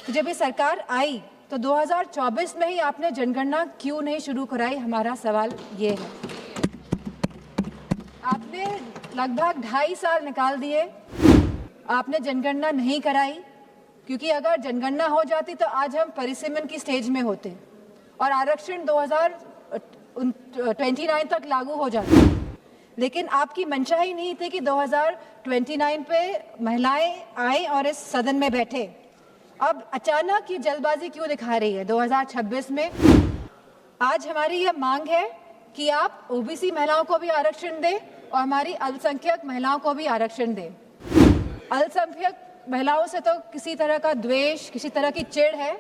तो जब ये सरकार आई तो 2024 में ही आपने जनगणना क्यों नहीं शुरू कराई, हमारा सवाल ये है। आपने लगभग 2.5 साल निकाल दिए, आपने जनगणना नहीं कराई, क्योंकि अगर जनगणना हो जाती तो आज हम परिसीमन की स्टेज में होते और आरक्षण 2029 तक लागू हो जाता। लेकिन आपकी मंशा ही नहीं थी कि 2029 पे महिलाएं आए और इस सदन में बैठे। अब अचानक ये जल्दबाजी क्यों दिखा रही है 2026 में? आज हमारी यह मांग है कि आप ओबीसी महिलाओं को भी आरक्षण दें और हमारी अल्पसंख्यक महिलाओं को भी आरक्षण दें। अल्पसंख्यक महिलाओं से तो किसी तरह का द्वेष, किसी तरह की चिढ़ है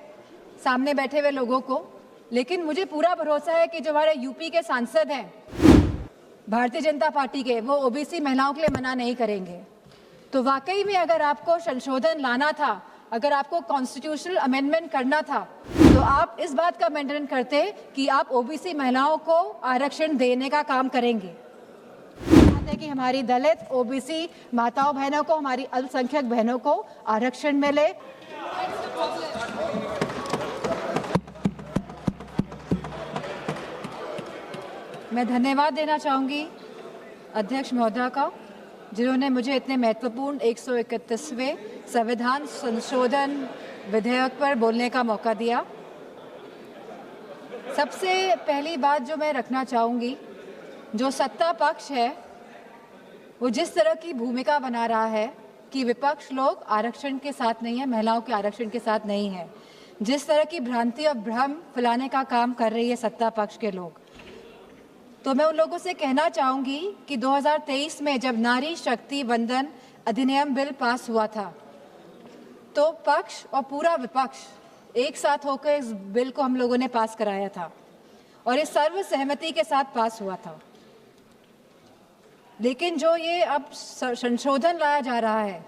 सामने बैठे हुए लोगों को, लेकिन मुझे पूरा भरोसा है कि जो हमारे यूपी के सांसद हैं भारतीय जनता पार्टी के, वो ओबीसी महिलाओं के लिए मना नहीं करेंगे। तो वाकई में अगर आपको संशोधन लाना था, अगर आपको कॉन्स्टिट्यूशनल अमेंडमेंट करना था, तो आप इस बात का अमेंडमेंट करते कि आप ओबीसी महिलाओं को आरक्षण देने का काम करेंगे। चाहते कि हमारी दलित ओबीसी माताओं बहनों को, हमारी अल्पसंख्यक बहनों को आरक्षण मिले। मैं धन्यवाद देना चाहूँगी अध्यक्ष महोदया का, जिन्होंने मुझे इतने महत्वपूर्ण 131वें संविधान संशोधन विधेयक पर बोलने का मौका दिया। सबसे पहली बात जो मैं रखना चाहूँगी, जो सत्ता पक्ष है वो जिस तरह की भूमिका बना रहा है कि विपक्ष लोग आरक्षण के साथ नहीं है, महिलाओं के आरक्षण के साथ नहीं है, जिस तरह की भ्रांति और भ्रम फैलाने का काम कर रही है सत्ता पक्ष के लोग, तो मैं उन लोगों से कहना चाहूँगी कि 2023 में जब नारी शक्ति वंदन अधिनियम बिल पास हुआ था, तो पक्ष और पूरा विपक्ष एक साथ होकर इस बिल को हम लोगों ने पास कराया था और ये सर्व सहमति के साथ पास हुआ था। लेकिन जो ये अब संशोधन लाया जा रहा है,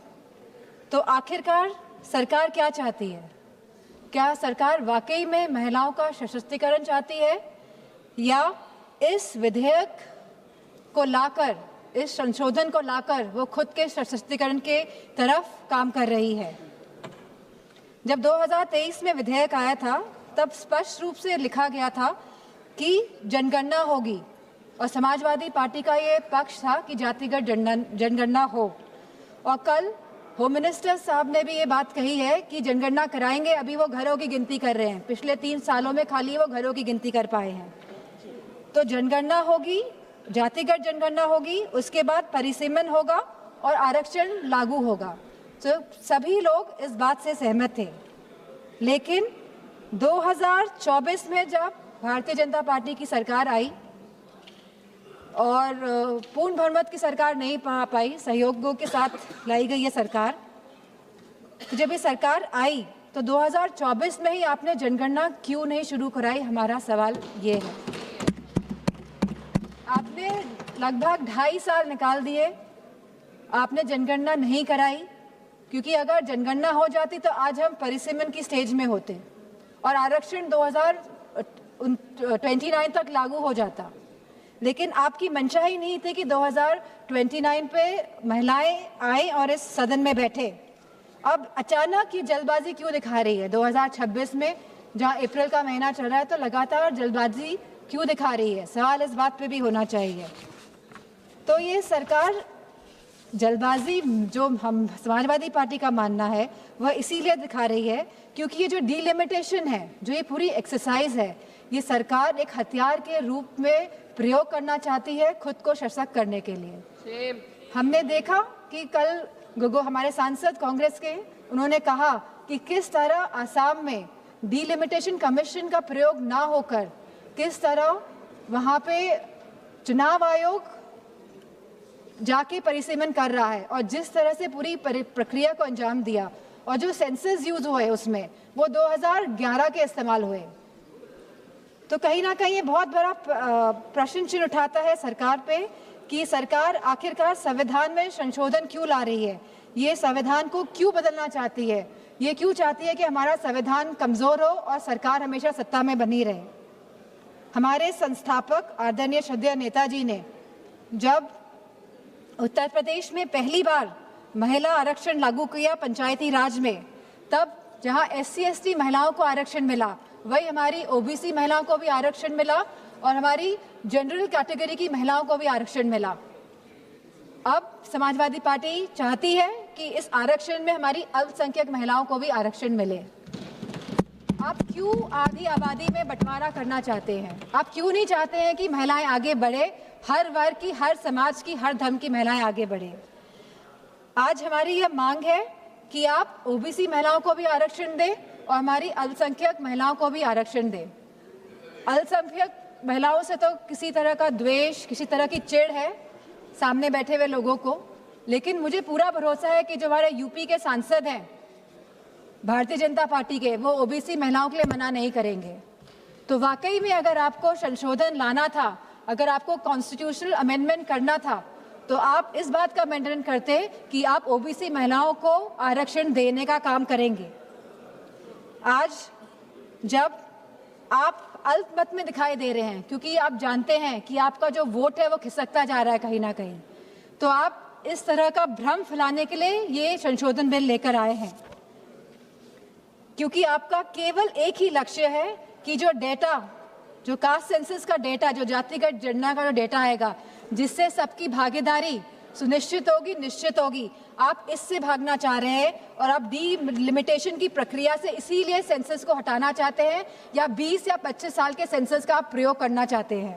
तो आखिरकार सरकार क्या चाहती है? क्या सरकार वाकई में महिलाओं का सशक्तिकरण चाहती है, या इस विधेयक को लाकर, इस संशोधन को लाकर वो खुद के सशक्तिकरण के तरफ काम कर रही है? जब 2023 में विधेयक आया था, तब स्पष्ट रूप से लिखा गया था कि जनगणना होगी और समाजवादी पार्टी का ये पक्ष था कि जातिगत जनगणना हो। और कल होम मिनिस्टर साहब ने भी ये बात कही है कि जनगणना कराएंगे। अभी वो घरों की गिनती कर रहे हैं, पिछले 3 सालों में खाली वो घरों की गिनती कर पाए हैं। तो जनगणना होगी, जातिगत जनगणना होगी, उसके बाद परिसीमन होगा और आरक्षण लागू होगा। तो सभी लोग इस बात से सहमत थे। लेकिन 2024 में जब भारतीय जनता पार्टी की सरकार आई और पूर्ण बहुमत की सरकार नहीं पा पाई, सहयोगों के साथ लाई गई ये सरकार, तो जब ये सरकार आई तो 2024 में ही आपने जनगणना क्यों नहीं शुरू कराई, हमारा सवाल ये है। आपने लगभग 2.5 साल निकाल दिए, आपने जनगणना नहीं कराई, क्योंकि अगर जनगणना हो जाती तो आज हम परिसीमन की स्टेज में होते और आरक्षण 2029 तक लागू हो जाता। लेकिन आपकी मंशा ही नहीं थी कि 2029 पे महिलाएं आए और इस सदन में बैठे। अब अचानक ये जल्दबाजी क्यों दिखा रही है 2026 में, जहां अप्रैल का महीना चल रहा है, तो लगातार जल्दबाजी क्यों दिखा रही है? सवाल इस बात पे भी होना चाहिए। तो ये सरकार जल्दबाजी, जो हम समाजवादी पार्टी का मानना है, वह इसीलिए दिखा रही है क्योंकि ये जो डिलिमिटेशन है, जो ये पूरी एक्सरसाइज है, ये सरकार एक हथियार के रूप में प्रयोग करना चाहती है खुद को सशक्त करने के लिए। हमने देखा कि कल हमारे सांसद कांग्रेस के, उन्होंने कहा कि किस तरह आसाम में डिलिमिटेशन कमीशन का प्रयोग ना होकर किस तरह वहाँ पे चुनाव आयोग जाके परिसीमन कर रहा है और जिस तरह से पूरी प्रक्रिया को अंजाम दिया, और जो सेंसस यूज हुए उसमें वो 2011 के इस्तेमाल हुए। तो कहीं ना कहीं ये बहुत बड़ा प्रश्न चिन्ह उठाता है सरकार पे कि सरकार आखिरकार संविधान में संशोधन क्यों ला रही है, ये संविधान को क्यों बदलना चाहती है, ये क्यों चाहती है कि हमारा संविधान कमजोर हो और सरकार हमेशा सत्ता में बनी रहे। हमारे संस्थापक आदरणीय श्रद्धेय नेताजी ने जब उत्तर प्रदेश में पहली बार महिला आरक्षण लागू किया पंचायती राज में, तब जहां SC ST महिलाओं को आरक्षण मिला, वही हमारी OBC महिलाओं को भी आरक्षण मिला और हमारी जनरल कैटेगरी की महिलाओं को भी आरक्षण मिला। अब समाजवादी पार्टी चाहती है कि इस आरक्षण में हमारी अल्पसंख्यक महिलाओं को भी आरक्षण मिले। आप क्यों आधी आबादी में बंटवारा करना चाहते हैं? आप क्यों नहीं चाहते हैं कि महिलाएं आगे बढ़े, हर वर्ग की, हर समाज की, हर धर्म की महिलाएं आगे बढ़े? आज हमारी यह मांग है कि आप OBC महिलाओं को भी आरक्षण दें और हमारी अल्पसंख्यक महिलाओं को भी आरक्षण दें। अल्पसंख्यक महिलाओं से तो किसी तरह का द्वेष, किसी तरह की चिढ़ है सामने बैठे हुए लोगों को, लेकिन मुझे पूरा भरोसा है कि जो हमारे यूपी के सांसद हैं भारतीय जनता पार्टी के, वो OBC महिलाओं के लिए मना नहीं करेंगे। तो वाकई में अगर आपको संशोधन लाना था, अगर आपको कॉन्स्टिट्यूशनल अमेंडमेंट करना था, तो आप इस बात का अमेंडमेंट करते कि आप OBC महिलाओं को आरक्षण देने का काम करेंगे। आज जब आप अल्पमत में दिखाई दे रहे हैं, क्योंकि आप जानते हैं कि आपका जो वोट है वो खिसकता जा रहा है कहीं ना कहीं, तो आप इस तरह का भ्रम फैलाने के लिए ये संशोधन बिल लेकर आए हैं, क्योंकि आपका केवल एक ही लक्ष्य है कि जो डेटा, जो कास्ट सेंसस का डेटा, जो जातिगत जनगणना का जो डेटा आएगा, जिससे सबकी भागीदारी सुनिश्चित होगी, निश्चित होगी, आप इससे भागना चाह रहे हैं और आप डिलिमिटेशन की प्रक्रिया से इसीलिए सेंसस को हटाना चाहते हैं या 20 या 25 साल के सेंसस का आप प्रयोग करना चाहते हैं।